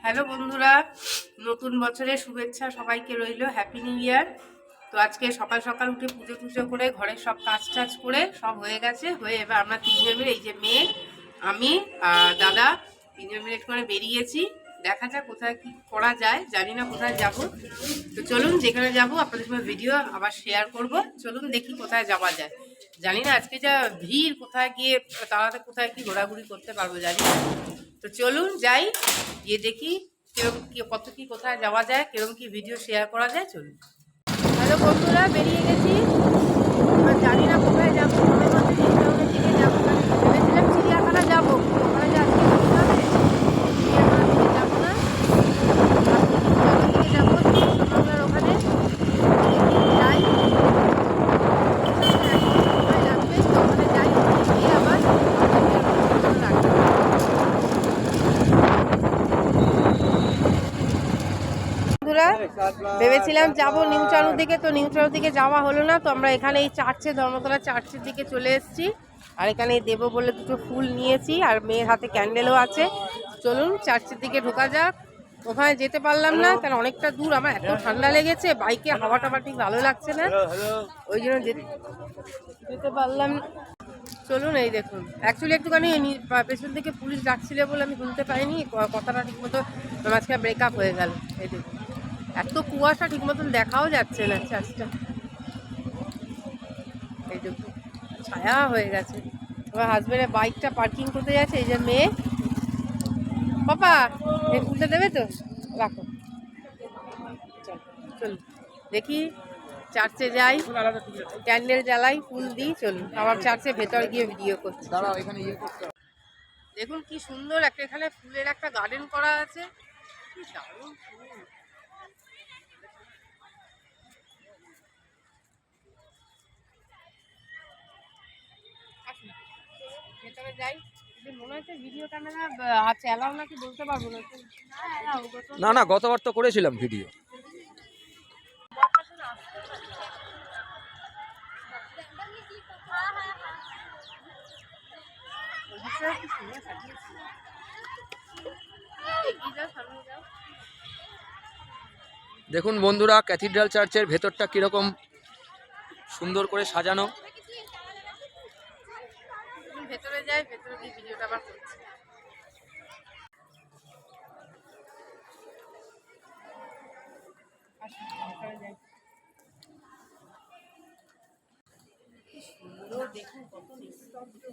Hello বন্ধুরা, নতুন বছরের শুভেচ্ছা সবাইকে রইল। Happy new year. তো আজকে সকাল সকাল উঠে পুজো টুজো করে ঘরের সব কাজ টাজ করে সব হয়ে গেছে। হয়ে এবার আমরা তিনজন মিলে, এই যে মেয়ে, আমি আর দাদা, তিনজন মিলে করে বেরিয়েছি। দেখা যাক কোথায় কি করা যায়, জানি না কোথায় যাব। তো চলুন, যেখানে যাব আপনাদের সঙ্গে ভিডিও আবার শেয়ার করব। চলুন দেখি কোথায় যাওয়া যায়। জানি না আজকে যা ভিড়, কোথায় গিয়ে তাড়াতাড়ি কোথায় কি ঘোরাঘুরি করতে পারবো জানি না। তো চলুন যাই, গিয়ে দেখি কিরকম কি কত কি কোথায় যাওয়া যায়, কিরকম কি ভিডিও শেয়ার করা যায়। চলুন। হ্যালো বন্ধুরা, বেরিয়ে গেছি। এবার জানি না কোথায় যাবো, মনে হচ্ছে চিন্তাভাবনার দিকে যাবো। ভেবেছিলাম চিড়িয়াখানা যাবো, ওখানে যে আজকে ঢুকতে হবে, চিড়িয়াখানার দিকে যাবো না, দিকে যাবো বাংলার ওখানে। যাই লাগবে, তো ওখানে যাই, গিয়ে আবার বন্ধুরা ভেবেছিলাম যাবো নিউ চালুর দিকে, তো নিউ চালুর দিকে যাওয়া হলো না। তো আমরা এখানে এই চার্চে, ধর্মতলা চার্চের দিকে চলে এসেছি। আর এখানে দেবো বলে দুটো ফুল নিয়েছি, আর মেয়ের হাতে ক্যান্ডেলও আছে। চলুন চার্চের দিকে ঢোকা যাক। ওখানে যেতে পারলাম না, কারণ অনেকটা দূর। আমার এত ঠান্ডা লেগেছে, বাইকে হাওয়া টাওয়া ঠিক ভালো লাগছে না, ওই জন্য যেতে পারলাম। চলুন, এই দেখুন, অ্যাকচুয়ালি একটুখানি পেছন থেকে পুলিশ ডাকছিল বলে আমি শুনতে পাইনি কথাটা ঠিক মতো, মাঝখানে ব্রেকআপ হয়ে গেল। এই দেখুন, এত কুয়াশা, ঠিক মতন দেখাও যাচ্ছে না চার্চটা। এই দেখুন, ছায়া হয়ে গেছে। আমার হাজবেন্ডের বাইকটা পার্কিং করতে যাচ্ছে, এই যে মেয়ে। পাপা এই ফুলটা দেবে তো, রাখো। চলুন দেখি, চার্চে যাই, ক্যান্ডেল জ্বালাই, ফুল দিই। চলুন আবার চার্চের ভেতর গিয়ে ভিডিও করছি। দেখুন কি সুন্দর একটা এখানে ফুলের একটা গার্ডেন করা আছে, কি দারুণ ফুল। ভেতরে যাই, মনে হচ্ছে ভিডিও ক্যামেরা আছে, অ্যালাউ নাকি বলতে পারবো না। না না, গতবার তো করেছিলাম ভিডিও। দেখুন বন্ধুরা, ক্যাথিড্রাল চার্চের ভেতরটা কিরকম সুন্দর করে সাজানো। ভেতরে যাই, ভেতরে গিয়ে ভিডিওটা আবার করছি। দেখুন কত নিস্তব্ধ।